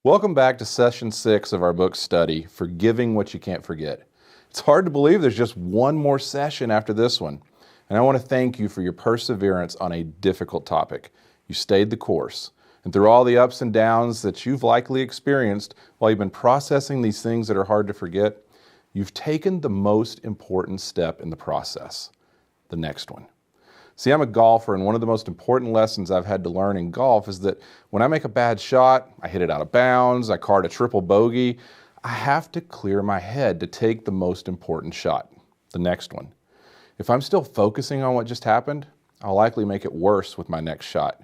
Welcome back to Session 6 of our book study, Forgiving What You Can't Forget. It's hard to believe there's just one more session after this one. And I want to thank you for your perseverance on a difficult topic. You stayed the course. And through all the ups and downs that you've likely experienced while you've been processing these things that are hard to forget, you've taken the most important step in the process, the next one. See, I'm a golfer, and one of the most important lessons I've had to learn in golf is that when I make a bad shot, I hit it out of bounds, I card a triple bogey, I have to clear my head to take the most important shot, the next one. If I'm still focusing on what just happened, I'll likely make it worse with my next shot.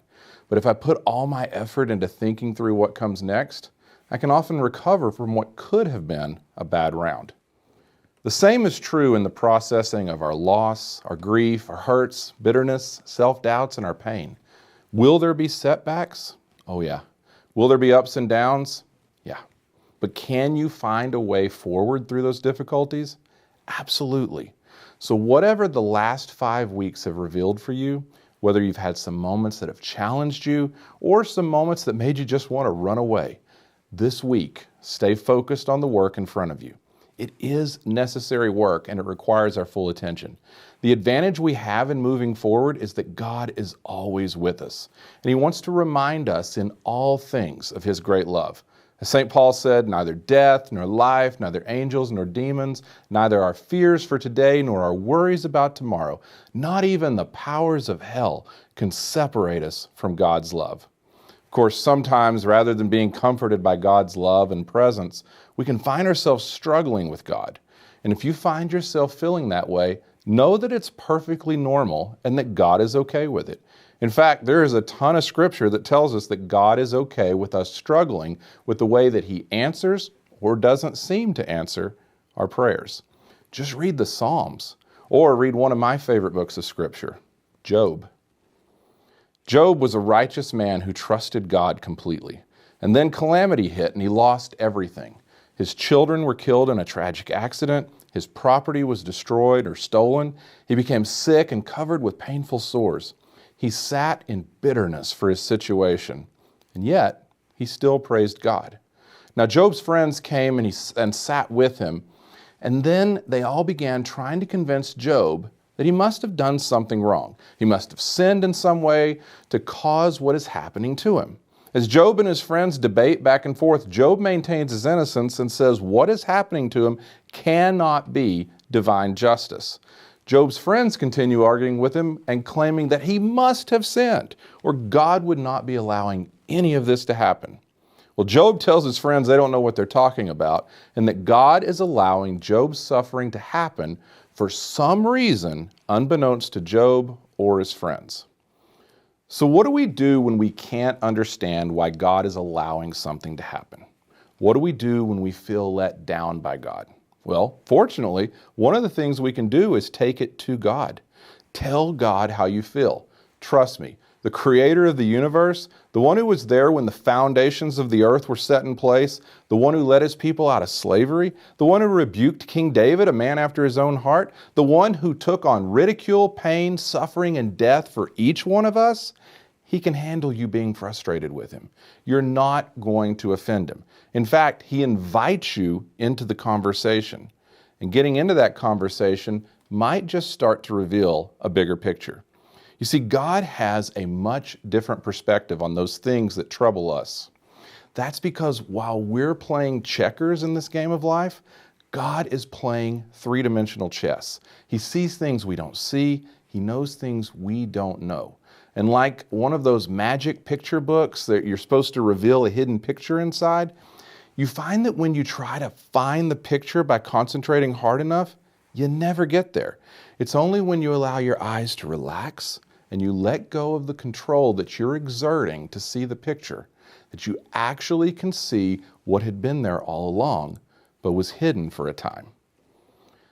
But if I put all my effort into thinking through what comes next, I can often recover from what could have been a bad round. The same is true in the processing of our loss, our grief, our hurts, bitterness, self-doubts, and our pain. Will there be setbacks? Oh yeah. Will there be ups and downs? Yeah. But can you find a way forward through those difficulties? Absolutely. So whatever the last 5 weeks have revealed for you, whether you've had some moments that have challenged you or some moments that made you just want to run away, this week, stay focused on the work in front of you. It is necessary work and it requires our full attention. The advantage we have in moving forward is that God is always with us. And He wants to remind us in all things of His great love. As St. Paul said, neither death, nor life, neither angels, nor demons, neither our fears for today, nor our worries about tomorrow, not even the powers of hell can separate us from God's love. Of course, sometimes rather than being comforted by God's love and presence, we can find ourselves struggling with God. And if you find yourself feeling that way, know that it's perfectly normal and that God is okay with it. In fact, there is a ton of scripture that tells us that God is okay with us struggling with the way that He answers or doesn't seem to answer our prayers. Just read the Psalms or read one of my favorite books of scripture, Job. Job was a righteous man who trusted God completely. And then calamity hit and he lost everything. His children were killed in a tragic accident. His property was destroyed or stolen. He became sick and covered with painful sores. He sat in bitterness for his situation, and yet he still praised God. Now Job's friends came and sat with him, and then they all began trying to convince Job that he must have done something wrong. He must have sinned in some way to cause what is happening to him. As Job and his friends debate back and forth, Job maintains his innocence and says what is happening to him cannot be divine justice. Job's friends continue arguing with him and claiming that he must have sinned, or God would not be allowing any of this to happen. Well, Job tells his friends they don't know what they're talking about, and that God is allowing Job's suffering to happen for some reason unbeknownst to Job or his friends. So what do we do when we can't understand why God is allowing something to happen? What do we do when we feel let down by God? Well, fortunately, one of the things we can do is take it to God. Tell God how you feel. Trust me, the creator of the universe, the one who was there when the foundations of the earth were set in place, the one who led His people out of slavery, the one who rebuked King David, a man after His own heart, the one who took on ridicule, pain, suffering, and death for each one of us, He can handle you being frustrated with Him. You're not going to offend Him. In fact, He invites you into the conversation. And getting into that conversation might just start to reveal a bigger picture. You see, God has a much different perspective on those things that trouble us. That's because while we're playing checkers in this game of life, God is playing three-dimensional chess. He sees things we don't see. He knows things we don't know. And like one of those magic picture books that you're supposed to reveal a hidden picture inside, you find that when you try to find the picture by concentrating hard enough, you never get there. It's only when you allow your eyes to relax and you let go of the control that you're exerting to see the picture that you actually can see what had been there all along, but was hidden for a time.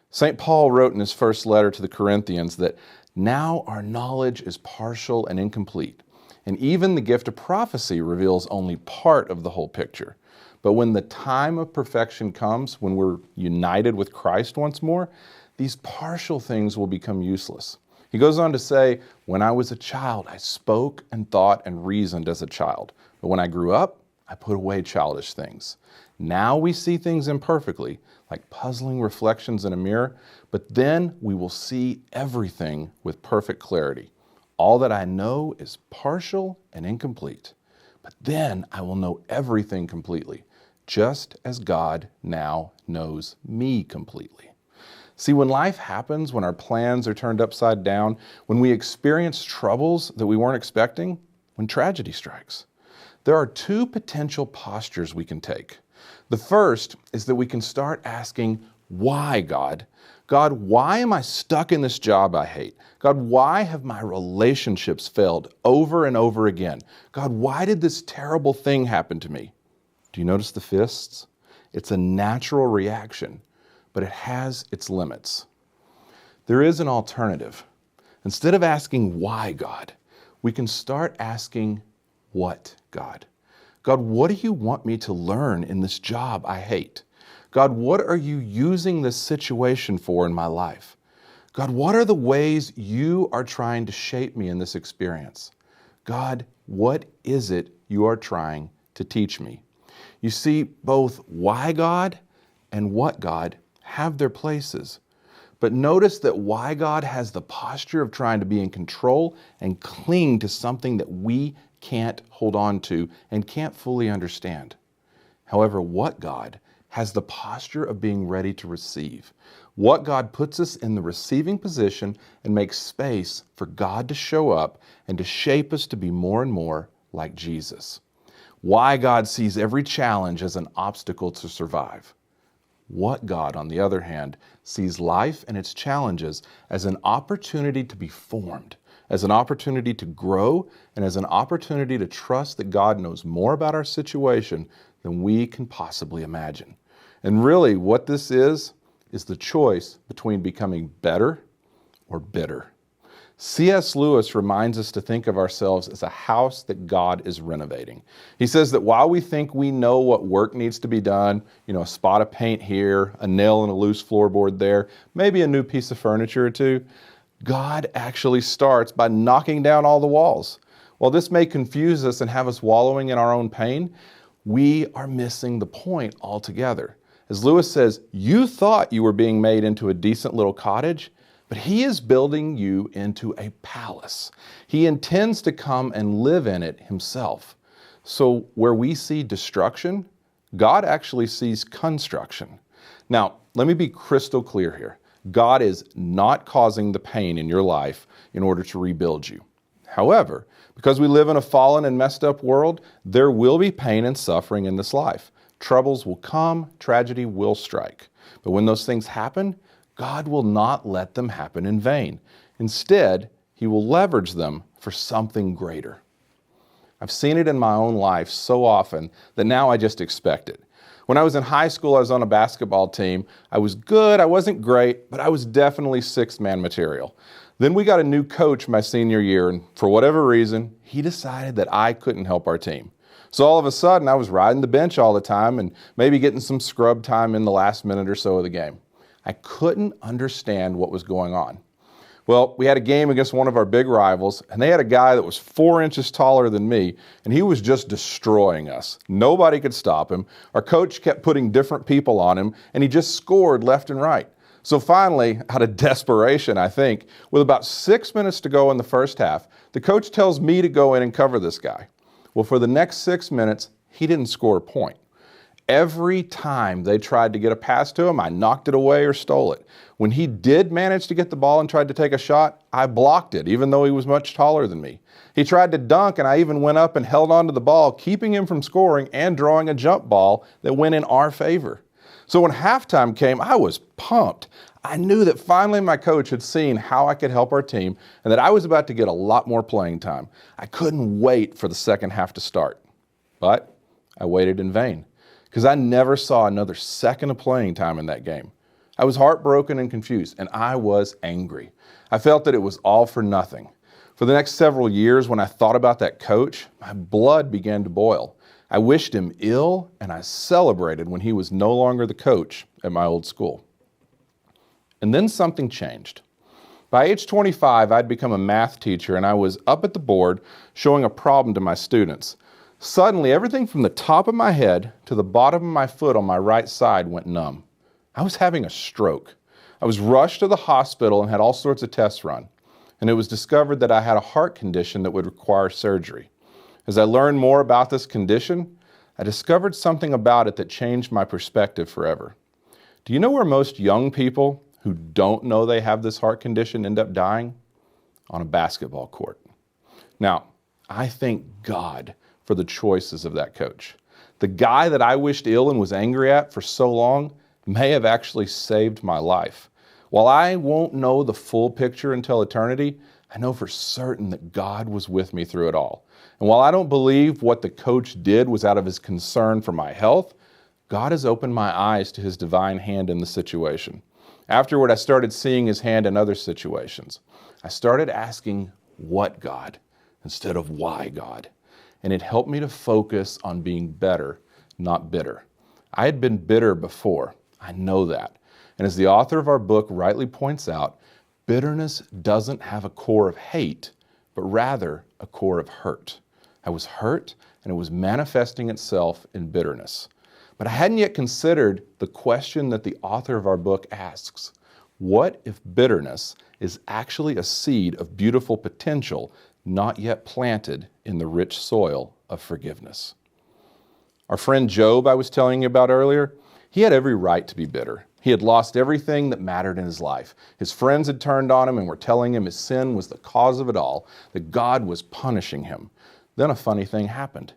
St. Paul wrote in his first letter to the Corinthians that now our knowledge is partial and incomplete, and even the gift of prophecy reveals only part of the whole picture. But when the time of perfection comes, when we're united with Christ once more, these partial things will become useless. He goes on to say, when I was a child, I spoke and thought and reasoned as a child. But when I grew up, I put away childish things. Now we see things imperfectly, like puzzling reflections in a mirror, but then we will see everything with perfect clarity. All that I know is partial and incomplete, but then I will know everything completely, just as God now knows me completely. See, when life happens, when our plans are turned upside down, when we experience troubles that we weren't expecting, when tragedy strikes, there are two potential postures we can take. The first is that we can start asking, why, God? God, why am I stuck in this job I hate? God, why have my relationships failed over and over again? God, why did this terrible thing happen to me? Do you notice the fists? It's a natural reaction, but it has its limits. There is an alternative. Instead of asking, why, God, we can start asking, what, God? God, what do you want me to learn in this job I hate? God, what are you using this situation for in my life? God, what are the ways you are trying to shape me in this experience? God, what is it you are trying to teach me? You see, both why God and what God have their places. But notice that why God has the posture of trying to be in control and cling to something that we can't hold on to and can't fully understand. However, what God has the posture of being ready to receive. What God puts us in the receiving position and makes space for God to show up and to shape us to be more and more like Jesus. Why God sees every challenge as an obstacle to survive. What God, on the other hand, sees life and its challenges as an opportunity to be formed, as an opportunity to grow, and as an opportunity to trust that God knows more about our situation than we can possibly imagine. And really, what this is the choice between becoming better or bitter. C.S. Lewis reminds us to think of ourselves as a house that God is renovating. He says that while we think we know what work needs to be done, a spot of paint here, a nail in a loose floorboard there, maybe a new piece of furniture or two, God actually starts by knocking down all the walls. While this may confuse us and have us wallowing in our own pain, we are missing the point altogether. As Lewis says, you thought you were being made into a decent little cottage, but he is building you into a palace. He intends to come and live in it himself. So where we see destruction, God actually sees construction. Now, let me be crystal clear here. God is not causing the pain in your life in order to rebuild you. However, because we live in a fallen and messed up world, there will be pain and suffering in this life. Troubles will come, tragedy will strike. But when those things happen, God will not let them happen in vain. Instead, He will leverage them for something greater. I've seen it in my own life so often that now I just expect it. When I was in high school, I was on a basketball team. I was good, I wasn't great, but I was definitely sixth-man material. Then we got a new coach my senior year, and for whatever reason, he decided that I couldn't help our team. So all of a sudden, I was riding the bench all the time and maybe getting some scrub time in the last minute or so of the game. I couldn't understand what was going on. Well, we had a game against one of our big rivals, and they had a guy that was 4 inches taller than me, and he was just destroying us. Nobody could stop him. Our coach kept putting different people on him, and he just scored left and right. So finally, out of desperation, I think, with about 6 minutes to go in the first half, the coach tells me to go in and cover this guy. Well, for the next 6 minutes, he didn't score a point. Every time they tried to get a pass to him, I knocked it away or stole it. When he did manage to get the ball and tried to take a shot, I blocked it, even though he was much taller than me. He tried to dunk, and I even went up and held onto the ball, keeping him from scoring and drawing a jump ball that went in our favor. So when halftime came, I was pumped. I knew that finally my coach had seen how I could help our team and that I was about to get a lot more playing time. I couldn't wait for the second half to start. But I waited in vain because I never saw another second of playing time in that game. I was heartbroken and confused, and I was angry. I felt that it was all for nothing. For the next several years, when I thought about that coach, my blood began to boil. I wished him ill, and I celebrated when he was no longer the coach at my old school. And then something changed. By age 25, I'd become a math teacher, and I was up at the board showing a problem to my students. Suddenly, everything from the top of my head to the bottom of my foot on my right side went numb. I was having a stroke. I was rushed to the hospital and had all sorts of tests run, and it was discovered that I had a heart condition that would require surgery. As I learned more about this condition, I discovered something about it that changed my perspective forever. Do you know where most young people who don't know they have this heart condition end up dying? On a basketball court. Now, I thank God for the choices of that coach. The guy that I wished ill and was angry at for so long may have actually saved my life. While I won't know the full picture until eternity, I know for certain that God was with me through it all. And while I don't believe what the coach did was out of his concern for my health, God has opened my eyes to his divine hand in the situation. Afterward, I started seeing his hand in other situations. I started asking, what God, instead of why God? And it helped me to focus on being better, not bitter. I had been bitter before. I know that. And as the author of our book rightly points out, bitterness doesn't have a core of hate, but rather a core of hurt. I was hurt, and it was manifesting itself in bitterness. But I hadn't yet considered the question that the author of our book asks. What if bitterness is actually a seed of beautiful potential not yet planted in the rich soil of forgiveness? Our friend Job I was telling you about earlier, he had every right to be bitter. He had lost everything that mattered in his life. His friends had turned on him and were telling him his sin was the cause of it all, that God was punishing him. Then a funny thing happened.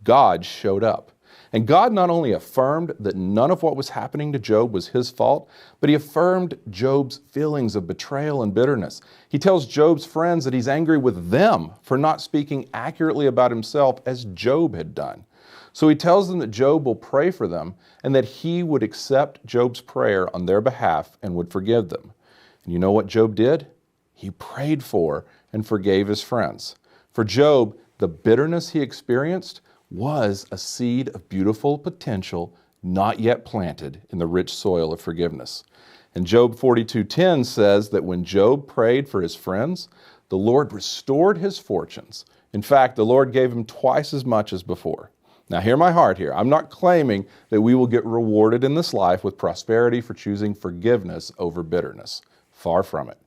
God showed up. And God not only affirmed that none of what was happening to Job was his fault, but he affirmed Job's feelings of betrayal and bitterness. He tells Job's friends that he's angry with them for not speaking accurately about himself as Job had done. So he tells them that Job will pray for them and that he would accept Job's prayer on their behalf and would forgive them. And you know what Job did? He prayed for and forgave his friends. For Job, the bitterness he experienced was a seed of beautiful potential not yet planted in the rich soil of forgiveness. And Job 42:10 says that when Job prayed for his friends, the Lord restored his fortunes. In fact, the Lord gave him twice as much as before. Now, hear my heart here. I'm not claiming that we will get rewarded in this life with prosperity for choosing forgiveness over bitterness. Far from it.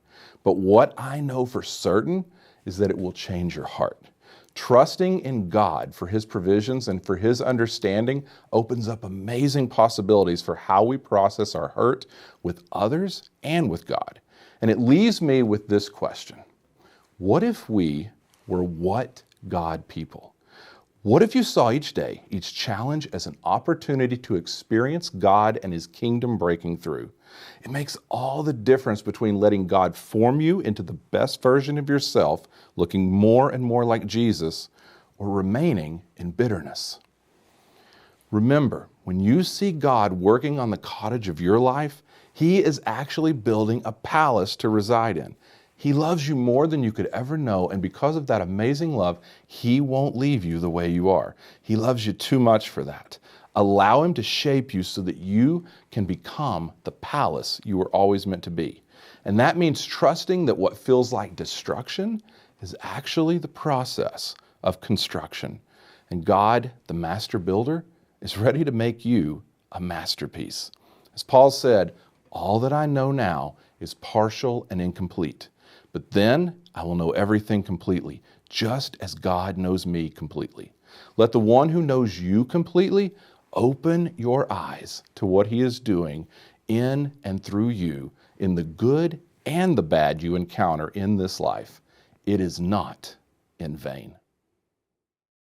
But what I know for certain is that it will change your heart. Trusting in God for his provisions and for his understanding opens up amazing possibilities for how we process our hurt with others and with God. And it leaves me with this question. What if we were what God people? What if you saw each day, each challenge as an opportunity to experience God and his kingdom breaking through? It makes all the difference between letting God form you into the best version of yourself, looking more and more like Jesus, or remaining in bitterness. Remember, when you see God working on the cottage of your life, he is actually building a palace to reside in. He loves you more than you could ever know, and because of that amazing love, he won't leave you the way you are. He loves you too much for that. Allow him to shape you so that you can become the palace you were always meant to be. And that means trusting that what feels like destruction is actually the process of construction. And God, the master builder, is ready to make you a masterpiece. As Paul said, all that I know now is partial and incomplete. But then I will know everything completely, just as God knows me completely. Let the one who knows you completely open your eyes to what he is doing in and through you in the good and the bad you encounter in this life. It is not in vain.